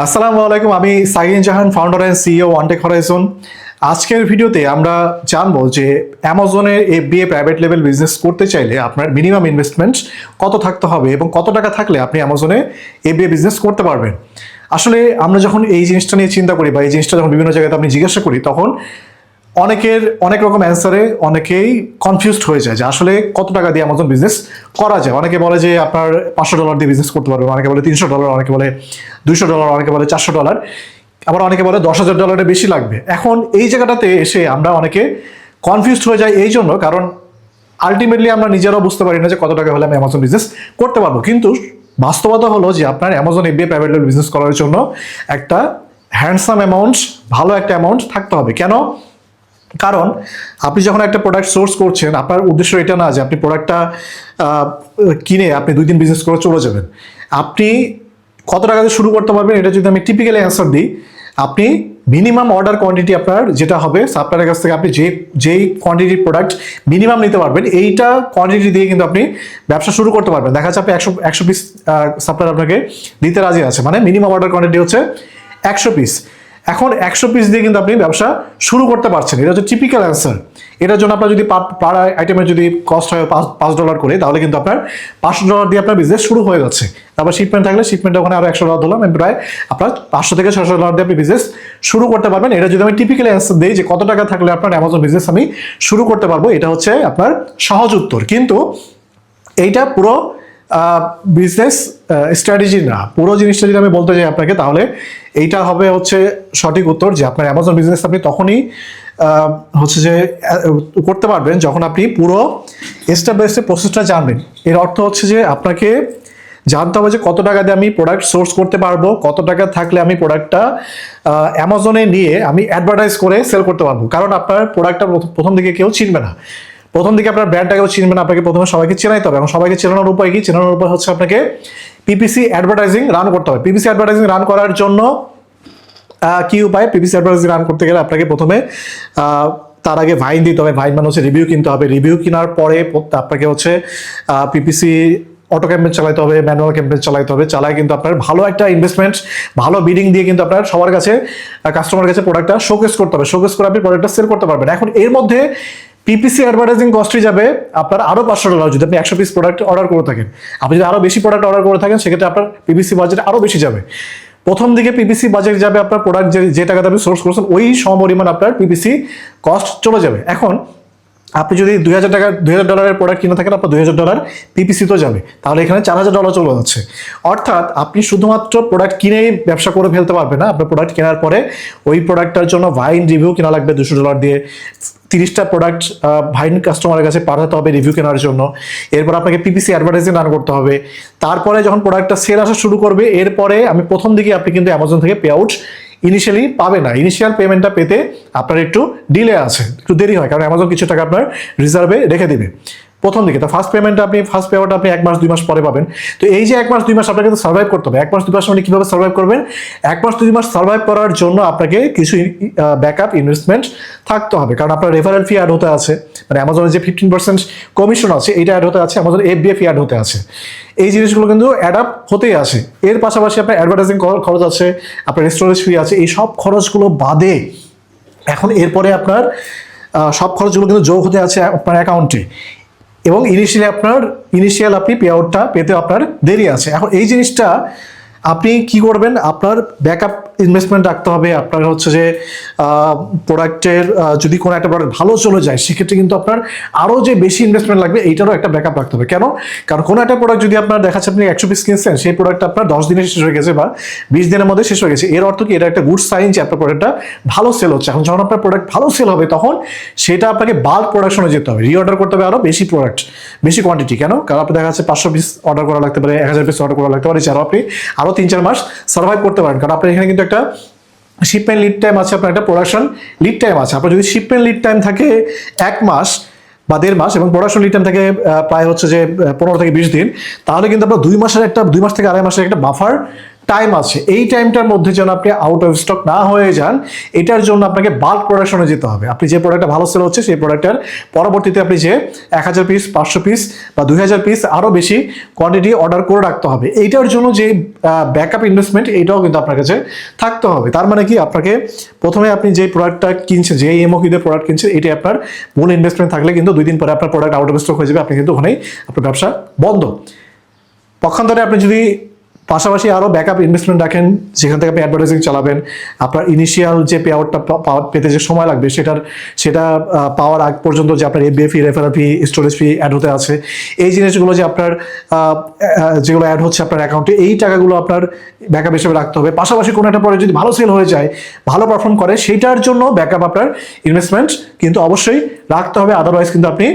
আসসালামু আলাইকুম, আমি Sain Jahan, founder and CEO OneTech Horizon. আজকের ভিডিওতে আমরা জানবো যে অ্যামাজনের এফবিএ প্রাইভেট লেভেল বিজনেস করতে চাইলে আপনার মিনিমাম ইনভেস্টমেন্ট কত থাকতে হবে এবং কত টাকা থাকলে আপনি অ্যামাজনে এফবিএ বিজনেস করতে পারবেন। আসলে আমরা যখন এই জিনিসটা নিয়ে চিন্তা করি বা এই জিনিসটা যখন বিভিন্ন জায়গাতে আপনি জিজ্ঞাসা করি, তখন অনেকের অনেক রকম অ্যান্সারে অনেকেই কনফিউজড হয়ে যায় যে আসলে কত টাকা দিয়ে অ্যামাজন বিজনেস করা যায়। অনেকে বলে যে আপনার $500 দিয়ে বিজনেস করতে পারবেন, অনেকে বলে $300, অনেকে বলে $200, অনেকে বলে $400, আবার অনেকে বলে $10,000 বেশি লাগবে। এখন এই জায়গাটাতে এসে আমরা অনেকে কনফিউজড হয়ে যাই এই জন্য, কারণ আলটিমেটলি আমরা নিজেরাও বুঝতে পারি না যে কত টাকা হলে আমি অ্যামাজন বিজনেস করতে পারবো। কিন্তু বাস্তবতা হলো যে আপনার Amazon FBA private level business করার জন্য একটা হ্যান্ডসাম অ্যামাউন্ট, ভালো একটা অ্যামাউন্ট থাকতে হবে। কেন? কারণ আপনি যখন একটা প্রোডাক্ট সোর্স করছেন, আপনার উদ্দেশ্য এটা না যে আপনি প্রোডাক্টটা কিনে আপনি 2 দিন বিজনেস করে চলে যাবেন। আপনি কত টাকা দিয়ে শুরু করতে পারবেন, এটা যদি আমি টিপিক্যালি অ্যান্সার দিই, আপনি মিনিমাম অর্ডার কোয়ান্টিটি আপনার যেটা হবে সাপ্লায়ারের কাছ থেকে, আপনি যেই কোয়ান্টিটির প্রোডাক্ট মিনিমাম নিতে পারবেন, এইটা কোয়ান্টিটি দিয়ে কিন্তু আপনি ব্যবসা শুরু করতে পারবেন। দেখা যাচ্ছে আপনি 100 পিস সাপ্লায়ার আপনাকে দিতে রাজি আছে, মানে মিনিমাম অর্ডার কোয়ান্টিটি হচ্ছে 100 পিস। এখন 100 পিস দিয়ে কিন্তু আপনি ব্যবসা শুরু করতে পারছেন। এটা হচ্ছে টিপিক্যাল অ্যান্সার। এটার জন্য আপনার যদি পার আইটেমের যদি কস্ট হয় $5 করে, তাহলে কিন্তু আপনার $500 দিয়ে আপনার বিজনেস শুরু হয়ে যাচ্ছে। তারপর শিপমেন্ট থাকলে শিপমেন্ট ওখানে আরো $100 দিলাম, প্রায় আপনার $500 থেকে $600 দিয়ে আপনি বিজনেস শুরু করতে পারবেন। এটা যদি আমি টিপিক্যালি অ্যান্সার দিই যে কত টাকা থাকলে আপনার অ্যামাজন বিজনেস আমি শুরু করতে পারবো, এটা হচ্ছে আপনার সহজ উত্তর। কিন্তু এইটা পুরো বিজনেস স্ট্র্যাটেজি না। পুরো জিনিসটা যদি আমি বলতে চাই আপনাকে, তাহলে এইটা হবে হচ্ছে সঠিক উত্তর যে আপনার অ্যামাজন বিজনেস আপনি তখনই হচ্ছে যে করতে পারবেন যখন আপনি পুরো স্টেপ বাই স্টেপ প্রসেসটা জানবেন। এর অর্থ হচ্ছে যে আপনাকে জানতে হবে যে কত টাকা দিয়ে আমি প্রোডাক্ট সোর্স করতে পারবো, কত টাকা থাকলে আমি প্রোডাক্টটা অ্যামাজনে নিয়ে আমি অ্যাডভার্টাইজ করে সেল করতে পারবো। কারণ আপনার প্রোডাক্টটা প্রথম দিকে কেউ চিনবে না, প্রথম দিকে আপনার ব্র্যান্ডটাকেও চিনবে না, আপনাকে প্রথমে সবাইকে চেনাইতে হবে। এবং সবাইকে চেনানোর উপায় কি? চেনানোর উপায় হচ্ছে আপনাকে পিপিসি অ্যাডভার্টাইজিং রান করতে হবে। পিপিসি অ্যাডভার্টাইজিং রান করার জন্য কি উপায়? পিপিসি অ্যাডভার্টাইজিং রান করতে গেলে আপনাকে প্রথমে তার আগে ভাইন দিতে হবে। ভাইন মানে হচ্ছে রিভিউ কিনতে হবে। রিভিউ কেনার পরে আপনাকে হচ্ছে পিপিসি অটো ক্যাম্পেইন চালাতে হবে, ম্যানুয়াল ক্যাম্পেইন চালাতে হবে। চালায় কিন্তু আপনার ভালো একটা ইনভেস্টমেন্ট, ভালো বিডিং দিয়ে কিন্তু আপনার সবার কাছে, কাস্টমার কাছে প্রোডাক্টটা শোকেস করতে হবে। শোকেস করে আপনি প্রোডাক্টটা সেল করতে পারবেন। এখন এর মধ্যে পিপিসি অ্যাডভার্টাইজিং কস্টই যাবে আপনার আরো $500 যদি আপনি 100 পিস প্রোডাক্ট অর্ডার করে থাকেন। আপনি যদি আরো বেশি প্রোডাক্ট অর্ডার করে থাকেন, সেক্ষেত্রে আপনার পিপিসি বাজেট আরো বেশি যাবে। প্রথম দিকে পিপিসি বাজেট যাবে, আপনার প্রোডাক্ট যে টাকাতে আপনি সোর্স করছেন ওই সমপরিমাণ আপনার পিপিসি কস্ট চলে যাবে। এখন আপনি যদি $2,000 প্রোডাক্ট কিনে থাকেন, আপনার $2,000 পিপিসি তো যাবে, তাহলে এখানে $4,000 চলে যাচ্ছে। অর্থাৎ আপনি শুধুমাত্র প্রোডাক্ট কিনেই ব্যবসা করে ফেলতে পারবেন না। আপনার প্রোডাক্ট কেনার পরে ওই প্রোডাক্টটার জন্য ভাইন রিভিউ কেনা লাগবে $200 দিয়ে। 30টা প্রোডাক্ট ভাইন কাস্টমারের কাছে পাঠাতে হবে রিভিউ কেনার জন্য। এরপর আপনাকে পিপিসি অ্যাডভার্টাইজিং রান করতে হবে। তারপরে যখন প্রোডাক্টটা সেল আসা শুরু করবে, এরপরে আমি প্রথম দিকে আপনি কিন্তু অ্যামাজন থেকে পে আউট ইনিশিয়ালি পাবে না। ইনিশিয়াল পেমেন্টটা পেতে আপনার একটু ডিলে আছে, একটু দেরি হয়, কারণ অ্যামাজন কিছু টাকা আপনার রিজার্ভে রেখে দিবে প্রথম দিকে। তো ফার্স্ট পেমেন্টটা ফার্স্ট পে আউট আপনি 1 মাস 2 মাস পরে পাবেন। তো এই যে 1 মাস 2 মাস আপনাকে কিন্তু সার্ভাইভ করতে হবে। 1 মাস 2 মাস মানে কিভাবে সার্ভাইভ করবেন? 1 মাস 2 মাস সার্ভাইভ করার জন্য আপনাকে কিছু ব্যাকআপ ইনভেস্টমেন্ট থাকতে হবে, কারণ আপনার রেফারেল ফি অ্যাড হতে আছে, মানে অ্যামাজনের যে 15% কমিশন আছে এইটা অ্যাড হতে আছে, অ্যামাজন এফবিএ ফি অ্যাড হতে আছে। এই জিনিসগুলো কিন্তু অ্যাড আপ হতেই আছে। এর পাশাপাশি আপনার অ্যাডভার্টাইজিং খরচ আছে, আপনার স্টোরেজ ফি আছে। এই সব খরচগুলো বাদে এখন এরপরে আপনার সব খরচগুলো কিন্তু যোগ হতে আছে আপনার অ্যাকাউন্টে, এবং ইনিশিয়াল আপনি পে আউটটা পেতে আপনার দেরি আছে। এখন এই জিনিসটা আপনি কি করবেন? আপনার ব্যাকআপ ইনভেস্টমেন্ট রাখতে হবে। আপনার হচ্ছে যে প্রোডাক্টের যদি কোনো একটা প্রোডাক্ট ভালো চলে যায়, সেক্ষেত্রে কিন্তু আপনার আরও যে বেশি ইনভেস্টমেন্ট লাগবে, এইটারও একটা ব্যাকআপ রাখতে হবে। কেন? কারণ কোনো একটা প্রোডাক্ট যদি আপনার দেখাচ্ছে আপনি 100 পিস কিনছেন, সেই প্রোডাক্ট আপনার 10 দিনে শেষ হয়ে গেছে বা 20 দিনের মধ্যে শেষ হয়ে গেছে, এর অর্থ কি? এটা একটা গুড সাইন যে আপনার প্রোডাক্টটা ভালো সেল হচ্ছে। এখন যখন আপনার প্রোডাক্ট ভালো সেল হবে, তখন সেটা আপনাকে বাল্ক প্রোডাকশনে যেতে হবে, রিঅর্ডার করতে হবে আরও বেশি প্রোডাক্ট, বেশি কোয়ান্টিটি। কেন? কারণ আপনি দেখা যাচ্ছে 500 পিস অর্ডার করা লাগতে পারে, 1000 পিস অর্ডার করা লাগতে পারে, যারা আপনি আরও 3-4 মাস সার্ভাইভ করতে পারেন। কারণ আপনার এখানে কিন্তু একটা শিপমেন্ট লিড টাইম আছে, আপনার একটা প্রোডাকশন লিড টাইম আছে। আপনার যদি শিপমেন্ট লিড টাইম থাকে 1 মাস বা 1.5 মাস এবং প্রোডাকশন লিড টাইম থাকে প্রায় হচ্ছে যে 15 থেকে 20 দিন, তাহলে কিন্তু আপনার 2 মাস থেকে 2.5 মাসের একটা বাফার টাইম আছে, এই টাইমটার মধ্যে যেন আপনি আউট অফ স্টক না হয়ে যান, এটার জন্য আপনাকে বাল্ক প্রোডাকশনে যেতে হবে। আপনি যে প্রোডাক্টটা ভালো সেল হচ্ছে সেই প্রোডাক্টের পরবর্তীতে আপনি যে 1000 পিস, 500 পিস বা 2000 পিস আরও বেশি কোয়ান্টিটি অর্ডার করে রাখতে হবে। এইটার জন্য যে ব্যাকআপ ইনভেস্টমেন্ট এইটাও কিন্তু আপনার কাছে থাকতে হবে। তার মানে কি, আপনাকে প্রথমে আপনি যে প্রোডাক্টটা কিনছেন, যে এমওকিউ দিয়ে প্রোডাক্ট কিনছেন, এটাই আপনার মূল ইনভেস্টমেন্ট থাকলে কিন্তু 2 দিন পরে আপনার প্রোডাক্ট আউট অফ স্টক হয়ে যাবে, আপনি কিন্তু ওখানেই আপনার ব্যবসা বন্ধ। পক্ষান্তরে আপনি যদি পাশাপাশি আরও ব্যাকআপ ইনভেস্টমেন্ট রাখেন, যেখান থেকে আপনি অ্যাডভার্টাইজিং চালাবেন, আপনার ইনিশিয়াল যে পে আউটটা পেতে যে সময় লাগবে সেটা পাওয়ার আগ পর্যন্ত যে আপনার এফবিএ ফি, রেফারেল ফি, স্টোরেজ ফি অ্যাড হতে আছে, এই জিনিসগুলো যে আপনার যেগুলো অ্যাড হচ্ছে আপনার অ্যাকাউন্টে, এই টাকাগুলো আপনার ব্যাকআপ হিসেবে রাখতে হবে। পাশাপাশি কোনো একটা প্রোডাক্ট যদি ভালো সেল হয়ে যায়, ভালো পারফর্ম করে, সেইটার জন্য ব্যাকআপ আপনার ইনভেস্টমেন্ট কিন্তু অবশ্যই রাখতে হবে, আদারওয়াইজ কিন্তু আপনি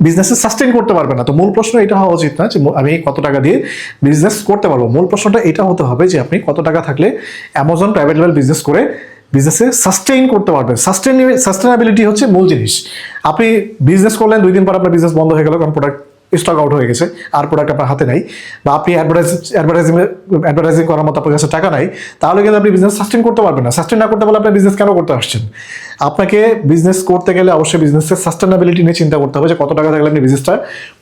বিজনেসে সাস্টেইন করতে পারবে না। তো মূল প্রশ্ন এটা হওয়া উচিত না যে আমি কত টাকা দিয়ে বিজনেস করতে পারবো, মূল প্রশ্নটা এটা হতে হবে যে আপনি কত টাকা থাকলে অ্যামাজন প্রাইভেট লেভেল বিজনেস করে বিজনেসে সাস্টেইন করতে পারবেন। সাস্টেইনেবিলিটি হচ্ছে মূল জিনিস। আপনি বিজনেস করলেন, 2 দিন পর আপনার বিজনেস বন্ধ হয়ে গেল, কারণ প্রোডাক্ট স্টক আউট হয়ে গেছে, আর প্রোডাক্ট আপনার হাতে নাই, বা আপনি অ্যাডভার্টাইজিং করার মতো আপনার কাছে টাকা নাই, তাহলে কিন্তু আপনি বিজনেস সাস্টেইন করতে পারবেন না। সাস্টেইন না করতে পারলে আপনি বিজনেস কেন করতে আসছেন? আপনাকে বিজনেস করতে গেলে অবশ্যই বিজনেসের সাস্টেনেবিলিটি নিয়ে চিন্তা করতে হবে যে কত টাকা থাকলে আপনি বিজনেসটা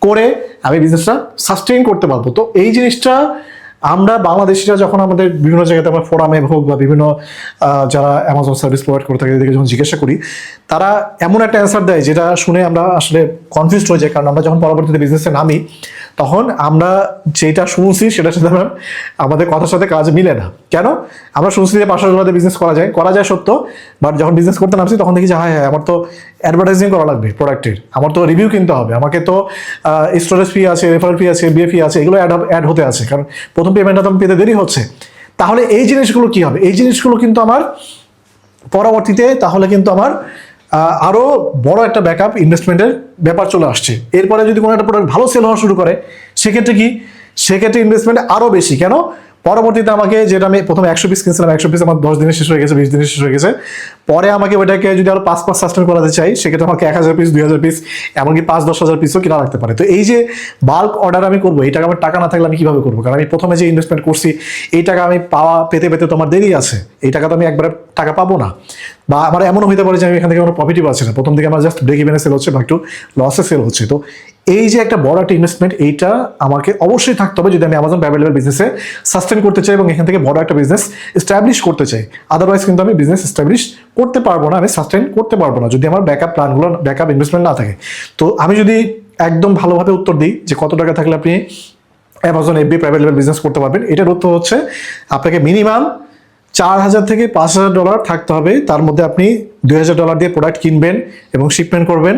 করে আমি বিজনেসটা সাস্টেইন করতে পারবো। তো এই জিনিসটা আমরা বাংলাদেশিরা যখন আমাদের বিভিন্ন জায়গাতে আমরা ফোরামে হোক বা বিভিন্ন যারা অ্যামাজন সার্ভিস প্রোভাইড করে থাকে এদেরকে যখন জিজ্ঞাসা করি, তারা এমন একটা অ্যান্সার দেয় যেটা শুনে আমরা আসলে কনফিউজড হয়ে যাই। কারণ আমরা যখন পরবর্তীতে বিজনেসে নামি, তখন আমরা যেটা শুনছি সেটার সাথে আমাদের কথার সাথে কাজ মিলে না। কেন? আমরা শুনছি যে $500 বিজনেস করা যায় সত্য, বাট যখন বিজনেস করতে নামছি তখন দেখি যে হ্যাঁ আমার তো অ্যাডভার্টাইজিং করা লাগবে প্রোডাক্টের, আমার তো রিভিউ কিনতে হবে, আমাকে তো স্টোরেজ ফি আছে, রেফারেল ফি আছে, বিএ ফি আছে, এগুলো অ্যাড হতে আছে, কারণ প্রথম পেমেন্টটা তো পেতে দেরি হচ্ছে। তাহলে এই জিনিসগুলো কি হবে? এই জিনিসগুলো কিন্তু আমার পরবর্তীতে তাহলে কিন্তু আমার আরও বড় একটা ব্যাকআপ ইনভেস্টমেন্টের ব্যাপার চলে আসছে। এরপরে যদি কোনো একটা প্রোডাক্ট ভালো সেল হওয়া শুরু করে, সেক্ষেত্রে কি, সেক্ষেত্রে ইনভেস্টমেন্ট আরও বেশি। কেন? পরবর্তীতে আমাকে, যেটা আমি প্রথমে 100 পিস কিনছিলাম, 100 পিস আমার 10 দিনে শেষ হয়ে গেছে, 20 দিনে শেষ হয়ে গেছে, পরে আমাকে ওইটাকে যদি আরো 5 মাস সাস্টেন করাতে চাই, সেক্ষেত্রে আমাকে 1000 পিস, 2000 পিস, এমনকি 5-10 হাজার পিসও কিনা রাখতে পারে। তো এই যে বাল্ক অর্ডার আমি করবো, এই টাকা আমার টাকা না থাকলে আমি কিভাবে করবো? কারণ আমি প্রথমে যে ইনভেস্টমেন্ট করছি, এই টাকা আমি পেতে পেতে তো আমার দেরি আছে, এই টাকা তো আমি একবারে টাকা পাবো না। বা আমার এমনও হতে পারে যে আমি এখান থেকে কোনো প্রফিটই পাচ্ছি না, প্রথম দিকে আমার জাস্ট ব্রেক ইভেনে সেল হচ্ছে বা একটু লসে সেল হচ্ছে। তো এই যে একটা বড় একটা ইনভেস্টমেন্ট, এইটা আমাকে অবশ্যই থাকতে হবে যদি আমি অ্যামাজন প্রাইভেট লেভেল বিজনেসে সাস্টেন করতে চাই এবং এখান থেকে বড় একটা বিজনেস এস্টাবলিশ করতে চাই। আদারওয়াইজ কিন্তু আমি বিজনেস এস্টাবলিশ করতে পারবো না, আমি সাস্টেন করতে পারবো না যদি আমার ব্যাকআপ প্ল্যানগুলো, ব্যাকআপ ইনভেস্টমেন্ট না থাকে। তো আমি যদি একদম ভালোভাবে উত্তর দিই যে কত টাকা থাকলে আপনি Amazon FB private level business করতে পারবেন, এটার উত্তর হচ্ছে আপনাকে মিনিমাম $4000 থেকে $5000 থাকতে হবে। তার মধ্যে আপনি $2000 দিয়ে প্রোডাক্ট কিনবেন এবং শিপমেন্ট করবেন,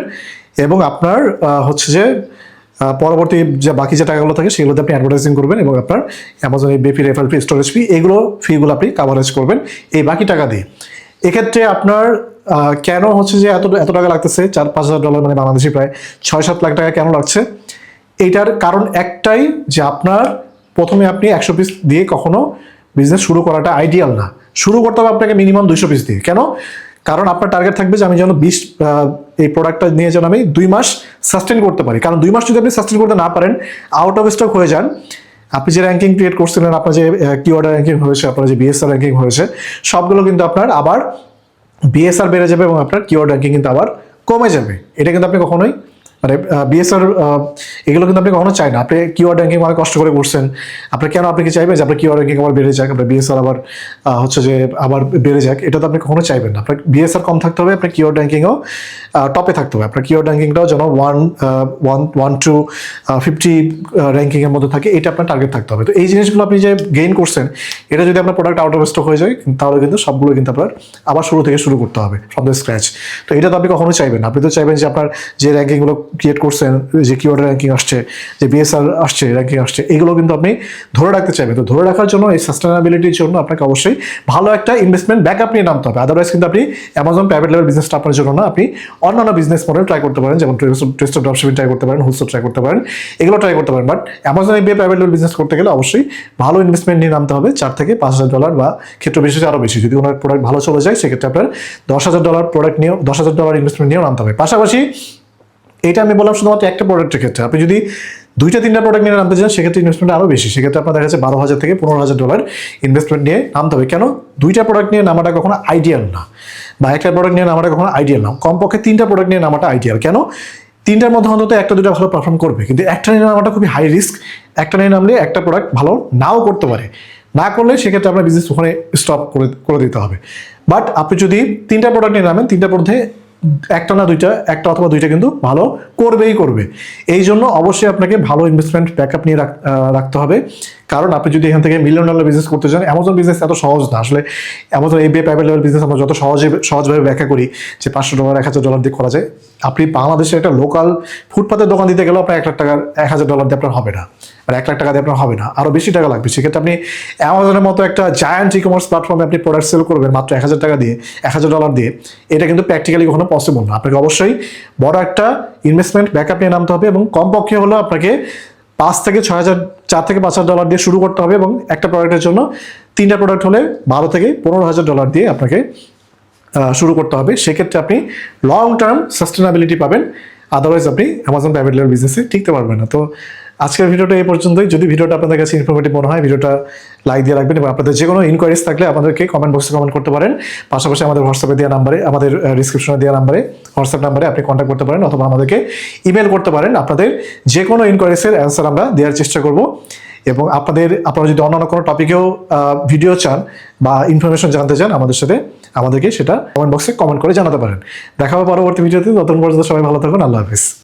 এবং আপনার হচ্ছে যে পরবর্তী যে বাকি যে টাকাগুলো থাকে সেগুলোতে আপনি অ্যাডভার্টাইজিং করবেন এবং আপনার অ্যামাজন বেপি, রেফারেল ফি, স্টোরেজ ফি, এগুলো ফিগুলো আপনি কাভারেজ করবেন এই বাকি টাকা দিয়ে। এক্ষেত্রে আপনার কেন হচ্ছে যে এত টাকা লাগতেছে, $4-5 মানে বাংলাদেশি প্রায় 6-7 লাখ টাকা কেন লাগছে? এইটার কারণ একটাই যে আপনার প্রথমে আপনি 100 পিস দিয়ে কখনো বিজনেস শুরু করাটা আইডিয়াল না। শুরু করতে হবে আপনাকে মিনিমাম 200 পিস দিয়ে। কেন? কারণ আপনার টার্গেট থাকবে যে আমি যেন এই প্রোডাক্টটা নিয়ে যেন আমি 2 মাস সাস্টেন করতে পারি। কারণ 2 মাস যদি আপনি সাস্টেন করতে না পারেন, আউট অফ স্টক হয়ে যান, আপনি যে র্যাঙ্কিং ক্রিয়েট করছিলেন, আপনার যে কিওয়ার্ড র্যাঙ্কিং হয়েছে, আপনার যে বিএসআর র্যাঙ্কিং হয়েছে, সবগুলো কিন্তু আপনার আবার বিএসআর বেড়ে যাবে এবং আপনার কিওয়ার্ড র্যাঙ্কিং কিন্তু আবার কমে যাবে। এটা কিন্তু আপনি কখনোই মানে বিএসআর এগুলো কিন্তু আপনি কখনো চাই না। আপনি কিওয়ার্ড র্যাঙ্কিং অনেক কষ্ট করে করছেন, আপনি কি চাইবেন যে আপনার কিওয়ার্ড র্যাঙ্কিং আবার বেড়ে যাক, আপনার বিএসআর আবার হচ্ছে যে আবার বেড়ে যাক? এটা তো আপনি কখনো চাইবেন না। আপনার বিএসআর কম থাকতে হবে, আপনার কিওয়ার্ড র্যাঙ্কিংও টপে থাকতে হবে। আপনার কিওয়ার্ড র্যাঙ্কিংটাও যেন 1 to 50 র্যাঙ্কিংয়ের মধ্যে থাকে, এটা আপনার টার্গেট থাকতে হবে। তো এই জিনিসগুলো আপনি যে গেইন করছেন, এটা যদি আপনার প্রোডাক্ট আউট অফ স্টক হয়ে যায়, তাহলে কিন্তু সবগুলো কিন্তু আপনার আবার শুরু থেকে শুরু করতে হবে ফ্রম দ্য স্ক্র্যাচ। তো এটা তো আপনি কখনো চাইবেন না। আপনি তো চাইবেন যে আপনার যে র্যাঙ্কিংগুলো ক্রিয়েট করছেন, যে কিওয়ার্ড র্যাঙ্কিং আসছে, যে বিএসআর আসছে, র্যাঙ্কিং আসছে, এগুলো কিন্তু আপনি ধরে রাখতে চাইবেন। তো ধরে রাখার জন্য, এই সাস্টেনেবিলিটির জন্য আপনাকে অবশ্যই ভালো একটা ইনভেস্টমেন্ট ব্যাকআপ নিয়ে নামতে হবে। আদারওয়াইজ কিন্তু আপনি অ্যামাজন প্রাইভেট লেভেল বিজনেসটা আপনার জন্য না। আপনি অন্যান্য বিজনেস মডেল ট্রাই করতে পারেন, যেমন ট্রেস্ট অফ ড্রপশিপিং ট্রাই করতে পারেন, হোলসেল ট্রাই করতে পারেন, এগুলো ট্রাই করতে পারেন। But Amazon FBI private level business করতে গেলে অবশ্যই ভালো ইনভেস্টমেন্ট নিয়ে নামতে হবে। $4,000 থেকে $5,000 বা ক্ষেত্র বিশেষে আরও বেশি। যদি ওনার প্রোডাক্ট ভালো চলে যায়, সেক্ষেত্রে আপনার $10,000 প্রোডাক্ট নিয়েও $10,000 ইনভেস্টমেন্ট নিয়েও নামতে হবে। পাশাপাশি এটা আমি বললাম শুধুমাত্র একটা প্রোডাক্টের ক্ষেত্রে। আপনি যদি 2টা 3টা প্রোডাক্ট নিয়ে নামতে চান সেক্ষেত্রে ইনভেস্টমেন্ট আরও বেশি, সেক্ষেত্রে আপনার দেখা যাচ্ছে 12,000 থেকে $15,000 ইনভেস্টমেন্ট নিয়ে নামতে হবে। কেন? 2টা প্রোডাক্ট নিয়ে নামাটা কখনো আইডিয়াল না, বা একটা প্রোডাক্ট নিয়ে নামাটা কখনো আইডিয়াল না। কমপক্ষে 3টা প্রোডাক্ট নিয়ে নামাটা আইডিয়াল। কেন? 3টার মধ্যে অন্তত 1টা 2টা ভালো পারফর্ম করবে, কিন্তু একটা নিয়ে নামাটা খুবই হাই রিস্ক। একটা নিয়ে নামলে একটা প্রোডাক্ট ভালো নাও করতে পারে, না করলে সেক্ষেত্রে আপনার বিজনেস ওখানে স্টপ করে দিতে হবে। বাট আপনি যদি 3টা প্রোডাক্ট নিয়ে নামেন, 3টার মধ্যে একটা না 2টা, একটা অথবা 2টা কিন্তু ভালো করবে। এই জন্য অবশ্যই আপনাকে ভালো ইনভেস্টমেন্ট ব্যাকআপ নিয়ে রাখতে হবে। কারণ আপনি যদি এখান থেকে $1 মিলিয়ন বিজনেস করতে চান, অ্যামাজন বিজনেস এত সহজ না আসলে। Amazon ABA private level business আমরা যত সহজভাবে ব্যাখ্যা করি যে $500 $1,000 দিয়ে করা যায়, আপনি বাংলাদেশে একটা লোকাল ফুটপাতের দোকান দিতে গেলেও আপনার $1,00,000 দিয়ে আপনার হবে না, আর $1,00,000 দিয়ে আপনার হবে না, আরও বেশি টাকা লাগবে। সেক্ষেত্রে আপনি অ্যামাজনের মতো একটা জায়ান্ট ই কমার্স প্ল্যাটফর্মে আপনি প্রোডাক্ট সেল করবেন মাত্র $1,000 দিয়ে, $1,000 দিয়ে, এটা কিন্তু প্র্যাকটিক্যালি কখনো পসিবল না। আপনাকে অবশ্যই বড় একটা ইনভেস্টমেন্ট ব্যাকআপ নিয়ে নামতে হবে, এবং কমপক্ষে হলো আপনাকে 5 থেকে 6,000, $4 থেকে $5,000 দিয়ে শুরু করতে হবে, এবং একটা প্রোডাক্টের জন্য 3টা প্রোডাক্ট হলে $12,000 থেকে $15,000 দিয়ে আপনাকে শুরু করতে হবে। সেক্ষেত্রে আপনি লং টার্ম সাস্টেনাবিলিটি পাবেন, আদারওয়াইজ আপনি অ্যামাজন প্রাইভেট লেভেল বিজনেসে টিকতে পারবেন না। তো আজকের ভিডিওটা এই পর্যন্তই। যদি ভিডিওটা আপনাদের কাছে ইনফরমেটিভ মনে হয়, ভিডিওটা লাইক দিয়ে রাখবেন, এবং আপনাদের যে কোনো ইনকোয়ারিজ থাকলে আমাদেরকে কমেন্ট বক্সে কমেন্ট করতে পারেন। পাশাপাশি আমাদের হোয়াটসঅ্যাপে দেওয়া নাম্বারে, আমাদের ডিসক্রিপশনে দেওয়া নাম্বারে, হোয়াটসঅ্যাপ নাম্বারে আপনি কন্ট্যাক্ট করতে পারেন, অথবা আমাদেরকে ইমেল করতে পারেন। আপনাদের যে কোনো ইনকোয়ারিজের অ্যান্সার আমরা দেওয়ার চেষ্টা করব। এবং আপনারা যদি অন্যান্য কোনো টপিকেও ভিডিও চান বা ইনফরমেশন জানতে চান আমাদেরকে সেটা কমেন্ট বক্সে কমেন্ট করে জানাতে পারেন। দেখা হবে পরবর্তী ভিডিওতে। ততক্ষণ পর্যন্ত সবাই ভালো থাকুন। আল্লাহ হাফিজ।